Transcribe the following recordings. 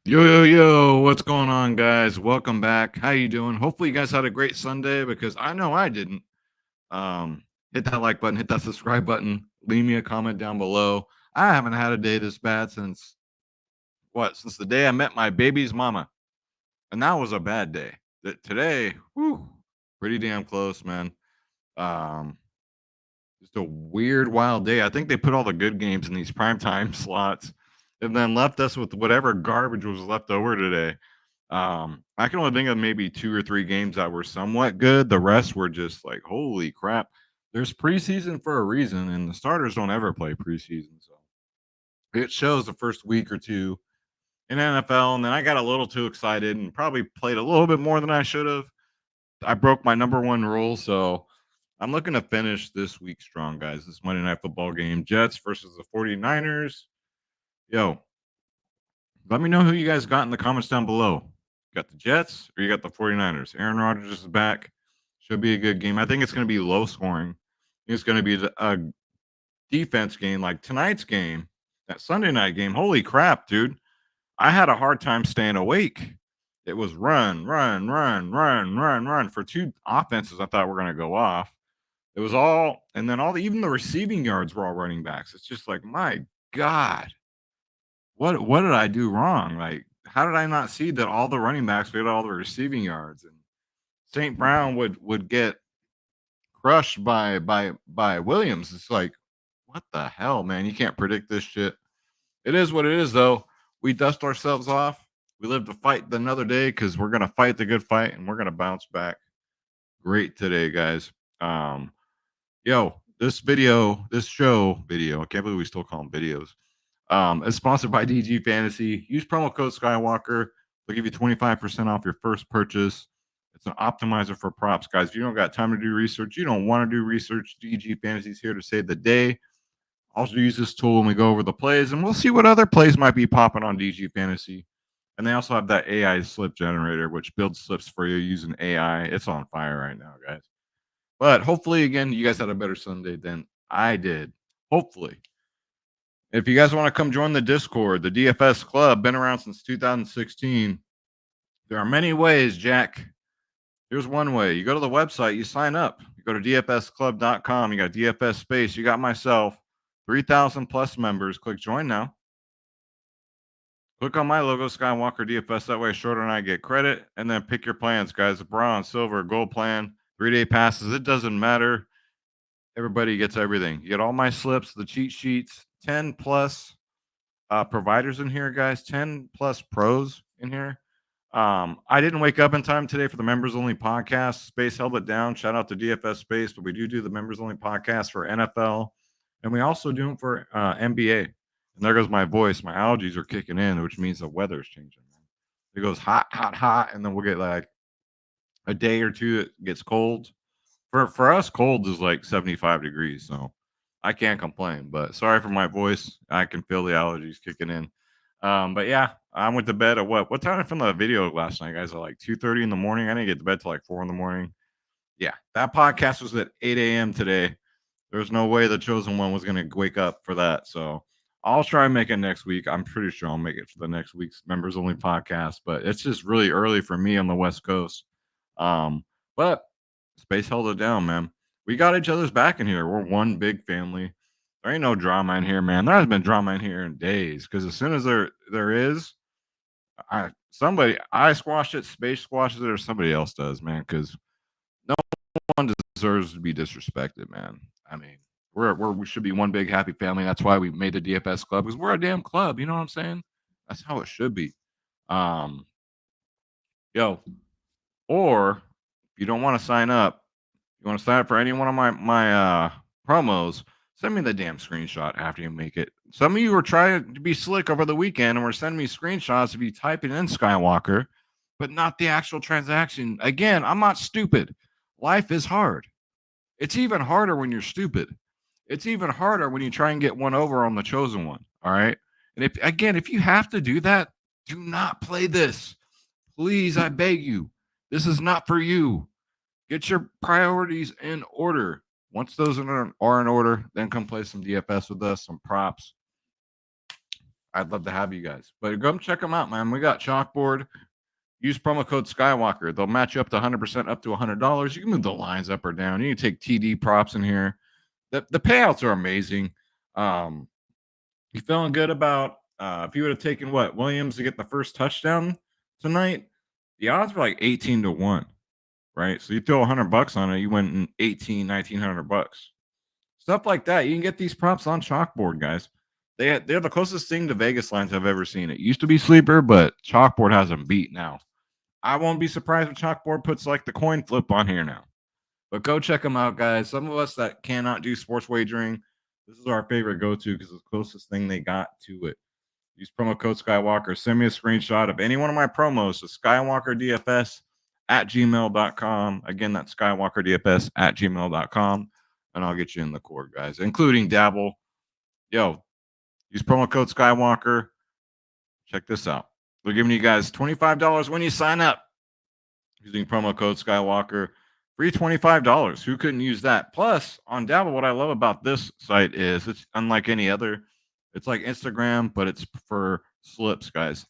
Yo, what's going on, guys? Welcome back. How you doing? Hopefully you guys had a great Sunday because I know I didn't. Hit that like button, hit that subscribe button, leave me a comment down below. I haven't had a day this bad since since the day I met my baby's mama. And that was a bad day. Today, whew, pretty damn close, man. Um, just a weird, wild day. I think they put all the good games in these primetime slots and then left us with whatever garbage was left over today. I can only think of maybe 2 or 3 games that were somewhat good. The rest were just like, holy crap. There's preseason for a reason, and the starters don't ever play preseason. So it shows the first week or two in NFL, and then I got a little too excited and probably played a little bit more than I should have. I broke my number one rule, so I'm looking to finish this week strong, guys. This Monday Night Football game, Jets versus the 49ers. Yo, let me know who you guys got in the comments down below. You got the Jets or you got the 49ers? Aaron Rodgers is back. Should be a good game. I think it's going to be low scoring. It's going to be a defense game like tonight's game, that Sunday night game. Holy crap, dude. I had a hard time staying awake. It was run for two offenses I thought were going to go off. It was all, and then even the receiving yards were all running backs. It's just like, my God, what did I do wrong? Like, how did I not see that all the running backs would get all the receiving yards and St. Brown would get crushed by Williams? It's like, what the hell, man? You can't predict this shit. It is what it is, though. We dust ourselves off. We live to fight another day because we're gonna fight the good fight and we're gonna bounce back great today, guys. Um, this show video. I can't believe we still call them videos. It's sponsored by DG Fantasy. Use promo code Skywalker. They'll give you 25% off your first purchase. It's an optimizer for props, guys. If you don't got time to do research, you don't want to do research, DG Fantasy is here to save the day. Also use this tool when we go over the plays, and we'll see what other plays might be popping on DG Fantasy. And they also have that AI slip generator, which builds slips for you using AI. It's on fire right now, guys. But hopefully, again, you guys had a better Sunday than I did. Hopefully. If you guys want to come join the Discord, the DFS Club, been around since 2016. There are many ways, Jack. Here's one way. You go to the website, you sign up. You go to dfsclub.com. You got DFS Space. You got myself, 3,000 plus members. Click join now. Click on my logo, Skywalker DFS. That way, Shorter and I get credit. And then pick your plans, guys. Bronze, silver, gold plan, 3-day passes. It doesn't matter. Everybody gets everything. You get all my slips, the cheat sheets, 10 plus providers in here, guys. 10 plus pros in here. I didn't wake up in time today for the members only podcast. Space held it down. Shout out to DFS Space, but we do the members only podcast for NFL, and we also do them for NBA. And there goes my voice. My allergies are kicking in, which means the weather's changing. It goes hot, and then we'll get like a day or two that gets cold. For us, cold is like 75 degrees, so I can't complain. But sorry for my voice. I can feel the allergies kicking in. But yeah, I went to bed at what time I filmed that video last night, guys? At like 2:30 in the morning. I didn't get to bed till like 4 in the morning. Yeah, that podcast was at 8 a.m. today. There's no way the chosen one was gonna wake up for that. So I'll try and make it next week. I'm pretty sure I'll make it for the next week's members only podcast, but it's just really early for me on the West Coast. But Space held it down, man. We got each other's back in here. We're one big family. There ain't no drama in here, man. There hasn't been drama in here in days. Because as soon as there is, I squash it, Space squashes it, or somebody else does, man. Because no one deserves to be disrespected, man. I mean, we should be one big happy family. That's why we made the DFS club, because we're a damn club. You know what I'm saying? That's how it should be. Um, yo, or if you don't want to sign up, you want to sign up for any one of my promos, send me the damn screenshot after you make it. Some of you were trying to be slick over the weekend and were sending me screenshots of you typing in Skywalker, but not the actual transaction. Again, I'm not stupid. Life is hard. It's even harder when you're stupid. It's even harder when you try and get one over on the chosen one. All right. And if you have to do that, do not play this. Please, I beg you. This is not for you. Get your priorities in order. Once those are in order, then come play some DFS with us, some props. I'd love to have you guys. But come check them out, man. We got Chalkboard. Use promo code Skywalker. They'll match you up to 100% up to $100. You can move the lines up or down. You can take TD props in here. The payouts are amazing. You feeling good about if you would have taken what Williams to get the first touchdown tonight? The odds were like 18 to 1, right? So you throw $100 on it, you win 1900 bucks. Stuff like that. You can get these props on Chalkboard, guys. They're the closest thing to Vegas lines I've ever seen. It used to be Sleeper, but Chalkboard has them beat now. I won't be surprised if Chalkboard puts like the coin flip on here now. But go check them out, guys. Some of us that cannot do sports wagering, this is our favorite go-to because it's the closest thing they got to it. Use promo code Skywalker. Send me a screenshot of any one of my promos to skywalkerdfs at gmail.com. Again, that's skywalkerdfs at gmail.com. And I'll get you in the cord, guys, including Dabble. Yo, use promo code Skywalker. Check this out. We're giving you guys $25 when you sign up using promo code Skywalker. Free $25. Who couldn't use that? Plus, on Dabble, what I love about this site is it's unlike any other. It's like Instagram, but it's for slips, guys.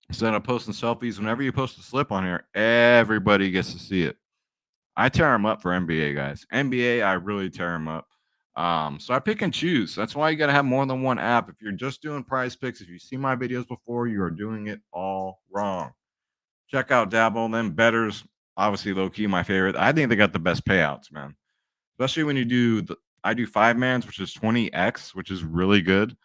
Instead of posting selfies, whenever you post a slip on here, everybody gets to see it. I tear them up for NBA, guys. NBA, I really tear them up. So I pick and choose. That's why you got to have more than one app. If you're just doing Prizepicks, if you see my videos before, you are doing it all wrong. Check out Dabble. Then Better's obviously low key my favorite. I think they got the best payouts, man. Especially when you do I do 5-mans, which is 20x, which is really good.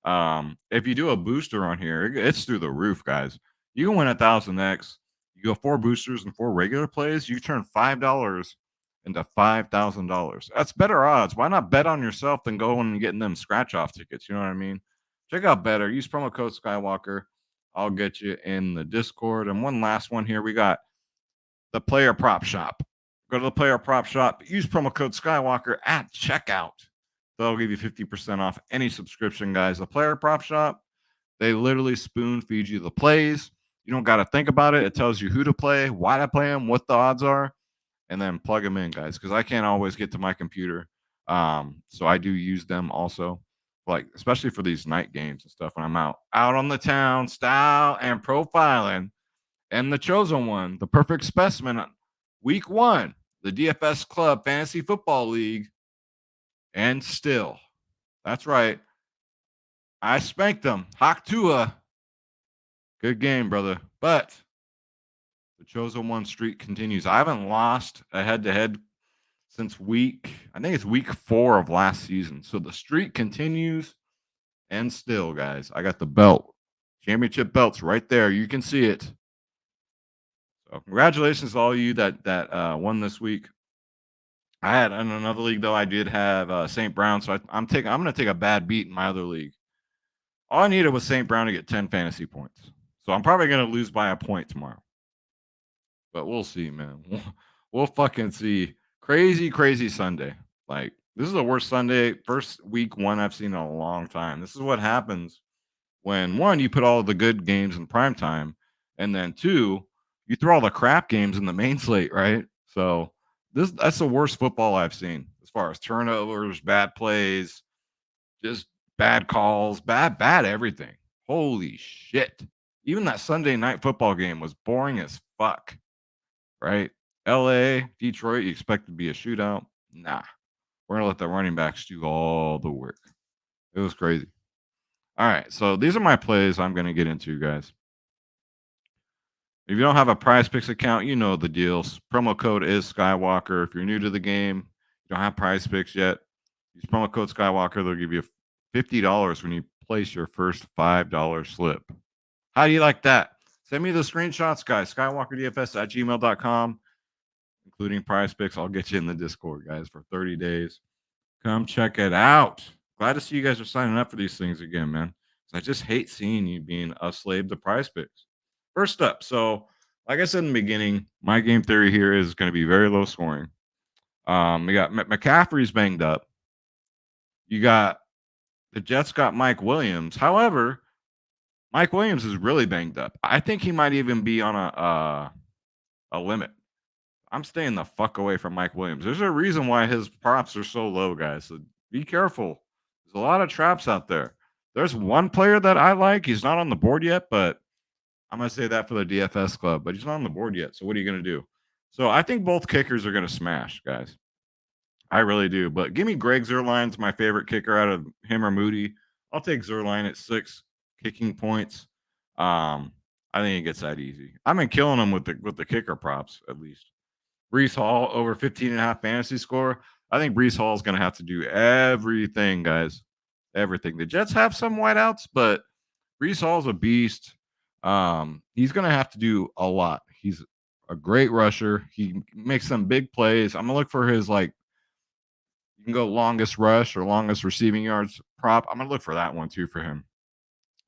If you do a booster on here, it's through the roof, guys. You can win 1000x. You go 4 boosters and 4 regular plays, you turn $5 into $5,000. That's better odds. Why not bet on yourself than going and getting them scratch off tickets? You know what I mean? Check out Betr. Use promo code Skywalker. I'll get you in the Discord. And one last one here. We got the player prop shop. Go to the player prop shop. Use promo code Skywalker at checkout. They'll give you 50% off any subscription, guys. The player prop shop, they literally spoon feed you the plays. You don't got to think about it. It tells you who to play, why to play them, what the odds are, and then plug them in, guys, because I can't always get to my computer. So I do use them also, like especially for these night games and stuff when I'm out on the town, style and profiling. And the chosen one, the perfect specimen, week 1, the DFS Club Fantasy Football League. And still, that's right, I spanked them. Hawk Tua. Good game, brother. But the chosen one streak continues. I haven't lost a head-to-head since I think it's week 4 of last season. So the streak continues. And still, guys, I got the belt. Championship belts right there. You can see it. So congratulations to all you that won this week. I had in another league though. I did have St. Brown, so I'm going to take a bad beat in my other league. All I needed was St. Brown to get 10 fantasy points, so I'm probably going to lose by a point tomorrow. But we'll see, man. We'll fucking see. Crazy Sunday. Like this is the worst Sunday, first week 1 I've seen in a long time. This is what happens when 1, you put all the good games in prime time, and then 2, you throw all the crap games in the main slate, right? So that's the worst football I've seen as far as turnovers, bad plays, just bad calls, bad everything. Holy shit. Even that Sunday night football game was boring as fuck, right? LA, Detroit, you expect to be a shootout? Nah. We're going to let the running backs do all the work. It was crazy. All right, so these are my plays I'm going to get into, guys. If you don't have a Prizepicks account, you know the deals. Promo code is Skywalker. If you're new to the game, you don't have Prizepicks yet, use promo code Skywalker. They'll give you $50 when you place your first $5 slip. How do you like that? Send me the screenshots, guys. Skywalkerdfs at gmail.com, including Prizepicks. I'll get you in the Discord, guys, for 30 days. Come check it out. Glad to see you guys are signing up for these things again, man. I just hate seeing you being a slave to Prizepicks. First up, so like I said in the beginning, my game theory here is going to be very low scoring. We got McCaffrey's banged up. You got the Jets got Mike Williams. However, Mike Williams is really banged up. I think he might even be on a limit. I'm staying the fuck away from Mike Williams. There's a reason why his props are so low, guys. So be careful. There's a lot of traps out there. There's one player that I like. He's not on the board yet, but I'm gonna say that for the DFS club. But he's not on the board yet. So what are you gonna do? So I think both kickers are gonna smash, guys. I really do. But give me Greg Zerline's my favorite kicker out of him or Moody. I'll take Zerline at 6 kicking points. I think it gets that easy. I've been killing him with the kicker props at least. Brees Hall over 15.5 fantasy score. I think Brees Hall is going to have to do everything, guys. Everything. The Jets have some whiteouts, but Brees Hall's a beast. He's going to have to do a lot. He's a great rusher. He makes some big plays. I'm going to look for his you can go longest rush or longest receiving yards prop. I'm going to look for that one too for him.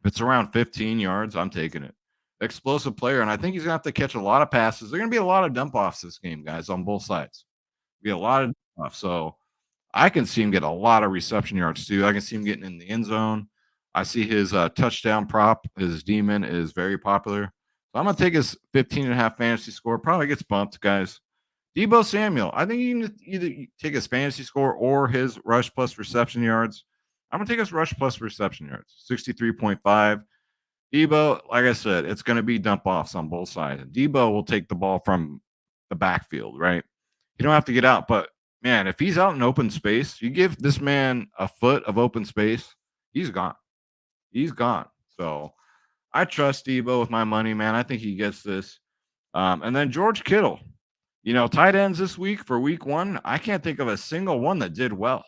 If it's around 15 yards, I'm taking it. Explosive player, and I think he's going to have to catch a lot of passes. There are going to be a lot of dump offs this game, guys, on both sides. Be a lot of dump offs. So I can see him get a lot of reception yards too. I can see him getting in the end zone. I see his touchdown prop, his demon is very popular. So I'm going to take his 15.5 fantasy score. Probably gets bumped, guys. Debo Samuel, I think you can either take his fantasy score or his rush plus reception yards. I'm going to take his rush plus reception yards, 63.5. Debo, like I said, it's going to be dump offs on both sides. Debo will take the ball from the backfield, right? You don't have to get out, but man, if he's out in open space, you give this man a foot of open space, he's gone. He's gone. So I trust Debo with my money, man. I think he gets this. And then George Kittle, tight ends this week for week 1. I can't think of a single one that did well.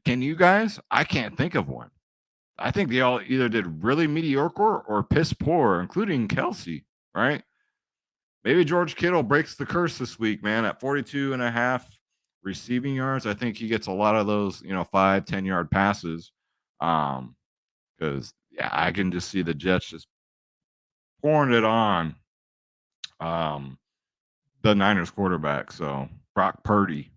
Can you guys? I can't think of one. I think they all either did really mediocre or piss poor, including Kelsey, right? Maybe George Kittle breaks the curse this week, man, at 42.5 receiving yards. I think he gets a lot of those, 5-10 yard passes. Because yeah, I can just see the Jets just pouring it on the Niners quarterback. So Brock Purdy.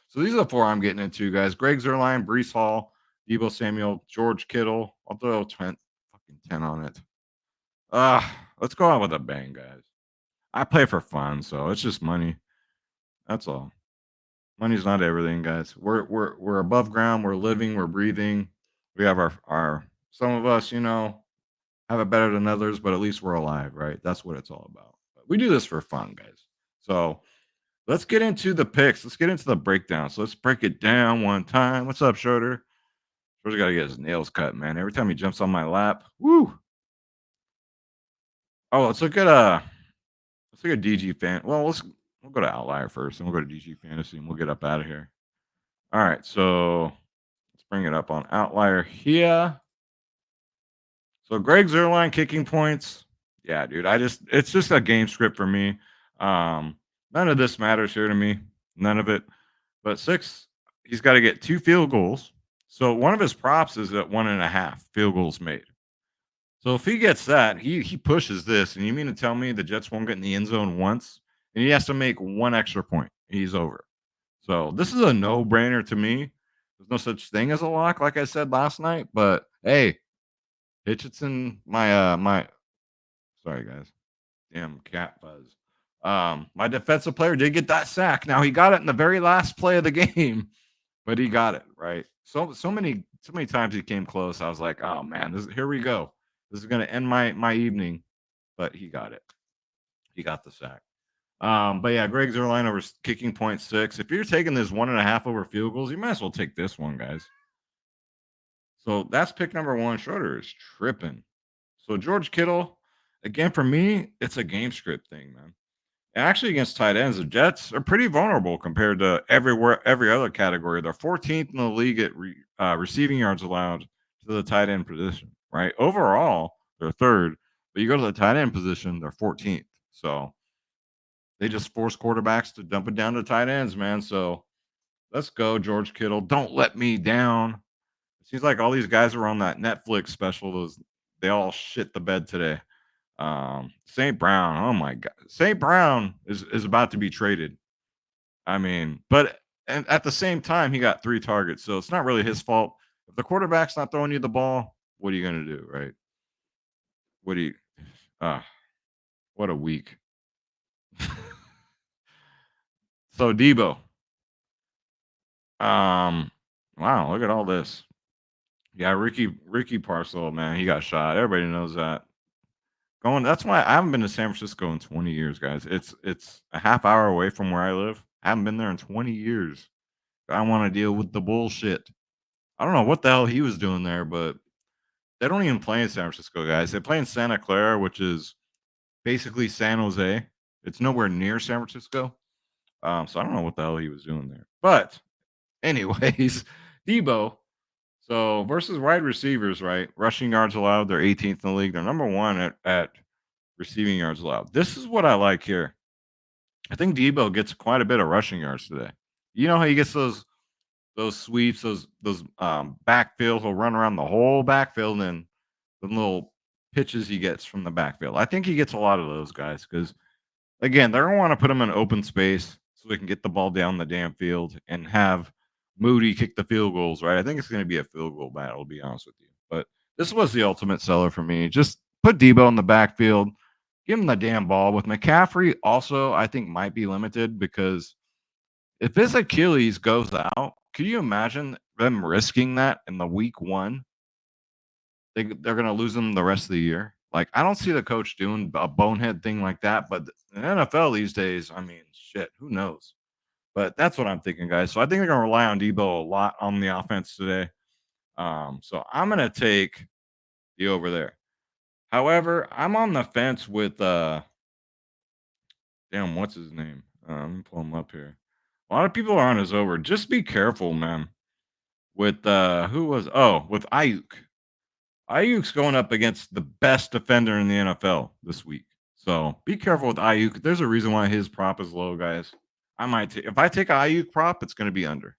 So these are the 4 I'm getting into, guys. Greg Zerline, Brees Hall, Debo Samuel, George Kittle. I'll throw 10 on it. Let's go out with a bang, guys. I play for fun, so it's just money. That's all. Money's not everything, guys. We're above ground. We're living. We're breathing. We have our some of us, have it better than others, but at least we're alive, right? That's what it's all about. But we do this for fun, guys. So let's get into the picks. Let's get into the breakdown. So let's break it down one time. What's up, Schroeder? Schroeder got to get his nails cut, man. Every time he jumps on my lap, woo. Oh, let's look at DG fan. Well, we'll go to Outlier first, and we'll go to DG Fantasy, and we'll get up out of here. All right, so let's bring it up on Outlier here. So Greg Zerline kicking points. Yeah, dude. It's just a game script for me. None of this matters here to me. None of it. But 6, he's got to get 2 field goals. So one of his props is at 1.5 field goals made. So if he gets that, he pushes this, and you mean to tell me the Jets won't get in the end zone once, and he has to make 1 extra point, he's over. So this is a no-brainer to me. There's no such thing as a lock, like I said last night. But hey, Hitchinson, my sorry guys, damn cat fuzz. My defensive player did get that sack. Now he got it in the very last play of the game, but he got it right. So many times he came close. I was like, oh man, here we go. This is gonna end my evening. But he got it. He got the sack. But yeah, Greg Zerline over kicking 0.6. If you're taking this 1.5 over field goals, you might as well take this one, guys. So that's pick number 1. Schroeder is tripping. So George Kittle, again, for me, it's a game script thing, man. And actually, against tight ends, the Jets are pretty vulnerable compared to every other category. They're 14th in the league at receiving yards allowed to the tight end position, right? Overall, they're 3rd, but you go to the tight end position, they're 14th. So they just force quarterbacks to dump it down to tight ends, man. So let's go, George Kittle. Don't let me down. It seems like all these guys are on that Netflix special. They all shit the bed today. St. Brown, oh my god, St. Brown is about to be traded. I mean, but and at the same time, he got 3 targets, so it's not really his fault. If the quarterback's not throwing you the ball, what are you gonna do, right? What do you? Ah, what a week. So Debo, wow, look at all this. Yeah, Ricky Parcel, man, he got shot. Everybody knows that. That's why I haven't been to San Francisco in 20 years, guys. It's a half hour away from where I live. I haven't been there in 20 years. I don't want to deal with the bullshit. I don't know what the hell he was doing there, but they don't even play in San Francisco, guys. They play in Santa Clara, which is basically San Jose. It's nowhere near San Francisco. So I don't know what the hell he was doing there. But anyways, Debo. So versus wide receivers, right? Rushing yards allowed, they're 18th in the league. They're number one at receiving yards allowed. This is what I like here. I think Debo gets quite a bit of rushing yards today. You know how he gets those sweeps, those backfield. He'll run around the whole backfield and the little pitches he gets from the backfield. I think he gets a lot of those guys because again, they're gonna want to put him in open space so they can get the ball down the damn field and have Moody kick the field goals, right? I think it's gonna be a field goal battle, to be honest with you. But this was the ultimate seller for me. Just put Debo in the backfield, give him the damn ball. With McCaffrey, also, I think might be limited because if his Achilles goes out, can you imagine them risking that in the week one? They're gonna lose him the rest of the year. Like, I don't see the coach doing a bonehead thing like that, but in NFL these days, I mean, shit, who knows? But that's what I'm thinking, guys. So I think they're gonna rely on Debo a lot on the offense today. So I'm gonna take the over there. However, I'm on the fence with damn, what's his name? Let me pull him up here. A lot of people are on his over. Just be careful, man. With with Ayuk. Ayuk's going up against the best defender in the NFL this week. So be careful with Ayuk. There's a reason why his prop is low, guys. If I take a Ayuk prop, it's going to be under.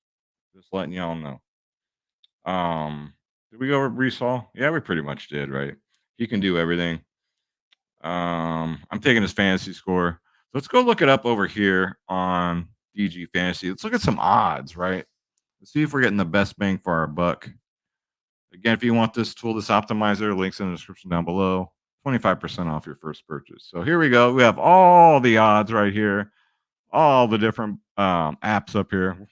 Just letting y'all know. Did we go over Brees Hall? Yeah, we pretty much did, right? He can do everything. I'm taking his fantasy score. Let's go look it up over here on DG Fantasy. Let's look at some odds, right? Let's see if we're getting the best bang for our buck. Again, if you want this tool, this optimizer, links in the description down below. 25% off your first purchase. So here we go. We have all the odds right here, all the different apps up here.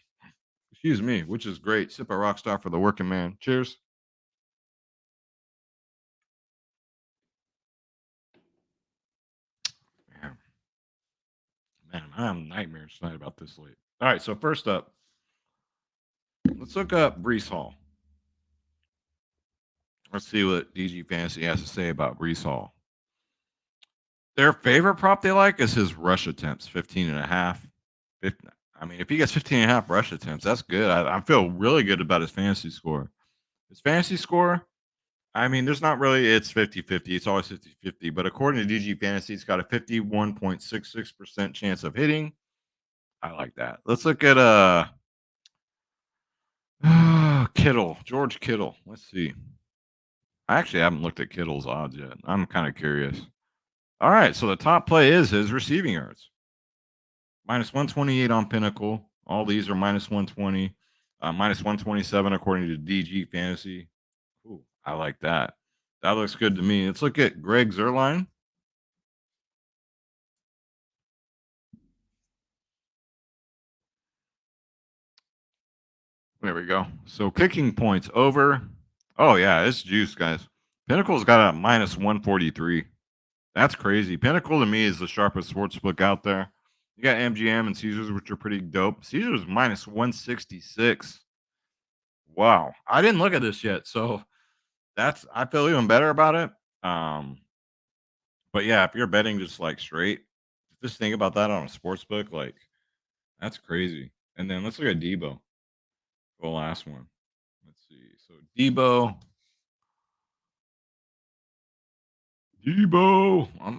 Excuse me, which is great. Sip a Rockstar for the working man. Cheers. Man, man, I'm having nightmares tonight about this late. All right, so first up, let's look up Brees Hall. Let's see what DG Fantasy has to say about Brees Hall. Their favorite prop they like is his rush attempts, 15 and a half. I mean, if he gets 15 and a half rush attempts, that's good. I feel really good about his fantasy score. His fantasy score, I mean, there's not really, it's 50-50. It's always 50-50. But according to DG Fantasy, it's got a 51.66% chance of hitting. I like that. Let's look at Kittle, George Kittle. Let's see. I actually haven't looked at Kittle's odds yet. I'm kind of curious. All right, so the top play is his receiving yards. Minus 128 on Pinnacle. All these are minus 120, minus 127 according to DG Fantasy. Ooh, I like that. That looks good to me. Let's look at Greg Zerline. There we go. So kicking points over. Oh yeah, it's juice, guys. Pinnacle's got a minus 143. That's crazy. Pinnacle to me is the sharpest sports book out there. You got MGM and Caesars, which are pretty dope. Caesars minus 166. Wow. I didn't look at this yet. So I feel even better about it. But yeah, if you're betting just like straight, just think about that on a sports book. Like, that's crazy. And then let's look at Debo. The last one. Let's see. So Debo.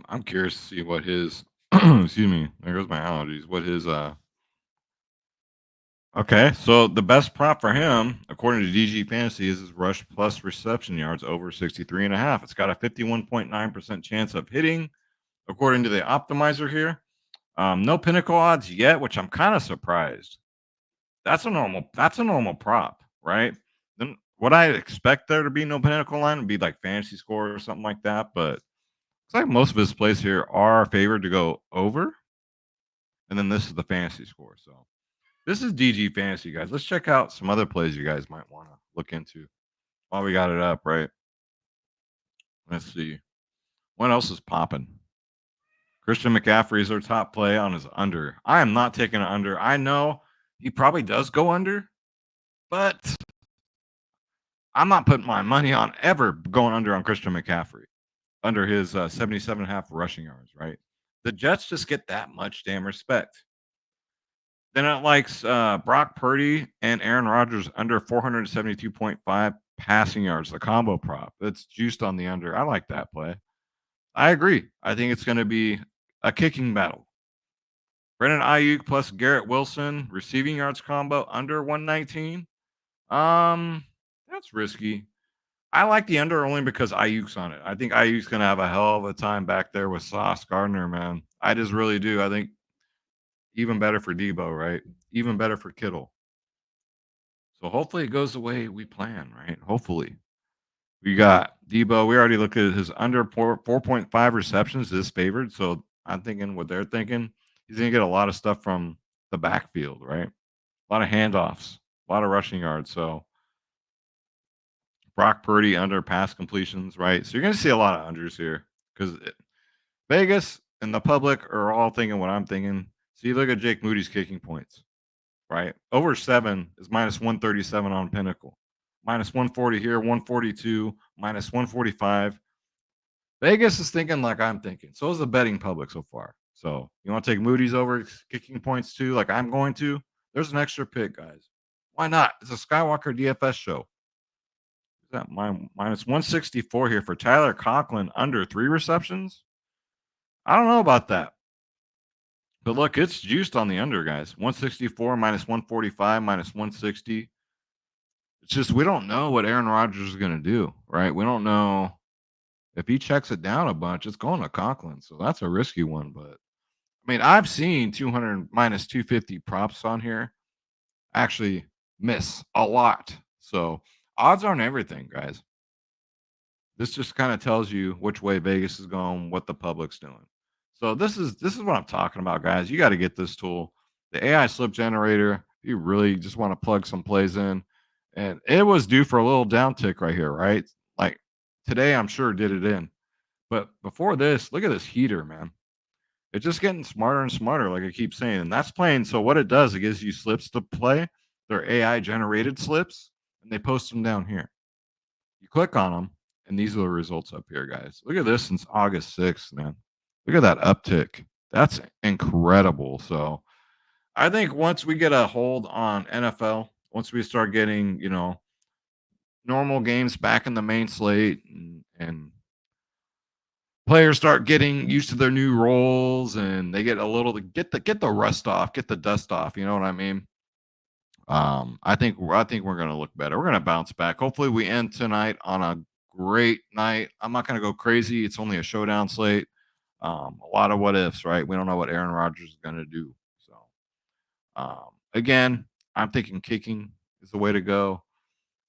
I'm curious to see what his excuse me. There goes my allergies. What his okay, so the best prop for him, according to DG Fantasy, is his rush plus reception yards over 63 and a half. It's got a 51.9% chance of hitting, according to the optimizer here. No Pinnacle odds yet, which I'm kind of surprised. That's a normal prop, right? Then what I expect there to be no Pinnacle line would be like fantasy score or something like that, but it's like most of his plays here are favored to go over. And then this is the fantasy score. So this is DG Fantasy, guys. Let's check out some other plays you guys might want to look into. while we got it up, right? Let's see. What else is popping? Christian McCaffrey is our top play on his under. I am not taking an under. I know he probably does go under, but I'm not putting my money on ever going under on Christian McCaffrey under his 77.5 rushing yards, right? The Jets just get that much damn respect. Then it likes Brock Purdy and Aaron Rodgers under 472.5 passing yards, the combo prop. It's juiced on the under. I like that play. I agree. I think it's going to be a kicking battle. Brandon Ayuk plus Garrett Wilson receiving yards combo under 119. That's risky. I like the under only because Ayuk's on it. I think Ayuk's going to have a hell of a time back there with Sauce Gardner, man. I just really do. I think even better for Debo, right? Even better for Kittle. So hopefully it goes the way we plan, right? Hopefully. We got Debo. We already looked at his under 4.5 receptions is favored. So I'm thinking what they're thinking. He's going to get a lot of stuff from the backfield, right? A lot of handoffs, a lot of rushing yards. So Brock Purdy under pass completions, right? So you're going to see a lot of unders here because Vegas and the public are all thinking what I'm thinking. So you look at Jake Moody's kicking points, right? Over 7 is minus 137 on Pinnacle. Minus 140 here, 142, minus 145. Vegas is thinking like I'm thinking. So is the betting public so far. So you want to take Moody's over kicking points too, like I'm going to? There's an extra pick, guys. Why not? It's a Skywalker DFS show. Is that minus 164 here for Tyler Conklin under 3 receptions? I don't know about that. But look, it's juiced on the under, guys. 164 minus 145 minus 160. It's just we don't know what Aaron Rodgers is going to do, right? We don't know if he checks it down a bunch. It's going to Conklin, so that's a risky one. But I mean, I've seen 200 minus 250 props on here actually miss a lot. So odds aren't everything, guys. This just kind of tells you which way Vegas is going, what the public's doing. So this is what I'm talking about, guys. You got to get this tool, the AI slip generator. If you really just want to plug some plays in, and it was due for a little downtick right here, right? Like today, I'm sure did it in, but before this, look at this heater, man. It's just getting smarter and smarter, like I keep saying, and that's playing. So what it does, it gives you slips to play. They're AI generated slips, and they post them down here. You click on them, and these are the results up here, guys. Look at this since August 6th, man. Look at that uptick. That's incredible. So I think once we get a hold on NFL, once we start getting, normal games back in the main slate and players start getting used to their new roles and they get a little get the rust off, get the dust off, you know what I mean? I think we're going to look better. We're going to bounce back. Hopefully we end tonight on a great night. I'm not going to go crazy. It's only a showdown slate. A lot of what ifs, right? We don't know what Aaron Rodgers is going to do. So, again, I'm thinking kicking is the way to go.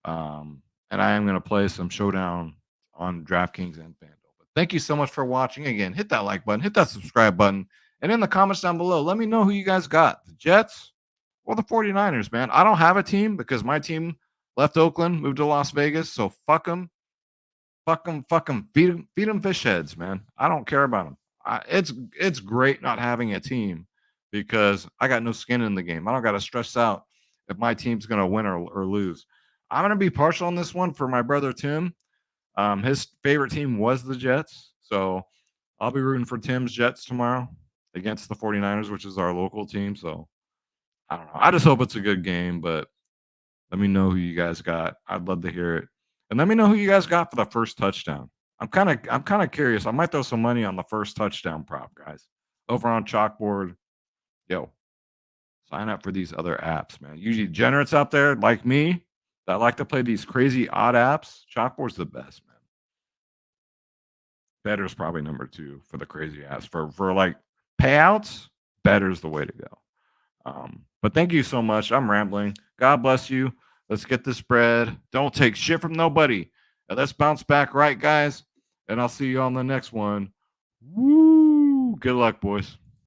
And I am going to play some showdown on DraftKings and FanDuel. But thank you so much for watching. Again, hit that like button, hit that subscribe button, and in the comments down below, let me know who you guys got, the Jets or the 49ers, man. I don't have a team because my team left Oakland, moved to Las Vegas, so fuck them. Fuck them, feed them fish heads, man. I don't care about them. It's great not having a team because I got no skin in the game. I don't got to stress out if my team's going to win or lose. I'm going to be partial on this one for my brother Tim. His favorite team was the Jets, so I'll be rooting for Tim's Jets tomorrow against the 49ers, which is our local team. So I don't know. I just hope it's a good game, but let me know who you guys got. I'd love to hear it. And let me know who you guys got for the first touchdown. I'm kind of curious. I might throw some money on the first touchdown prop, guys. Over on Chalkboard. Yo, sign up for these other apps, man. Usually degenerates out there like me that like to play these crazy odd apps. Chalkboard's the best, man. Better's probably number 2 for the crazy apps. For like payouts, Better's the way to go. But thank you so much. I'm rambling. God bless you. Let's get this bread. Don't take shit from nobody. And let's bounce back right, guys. And I'll see you on the next one. Woo! Good luck, boys.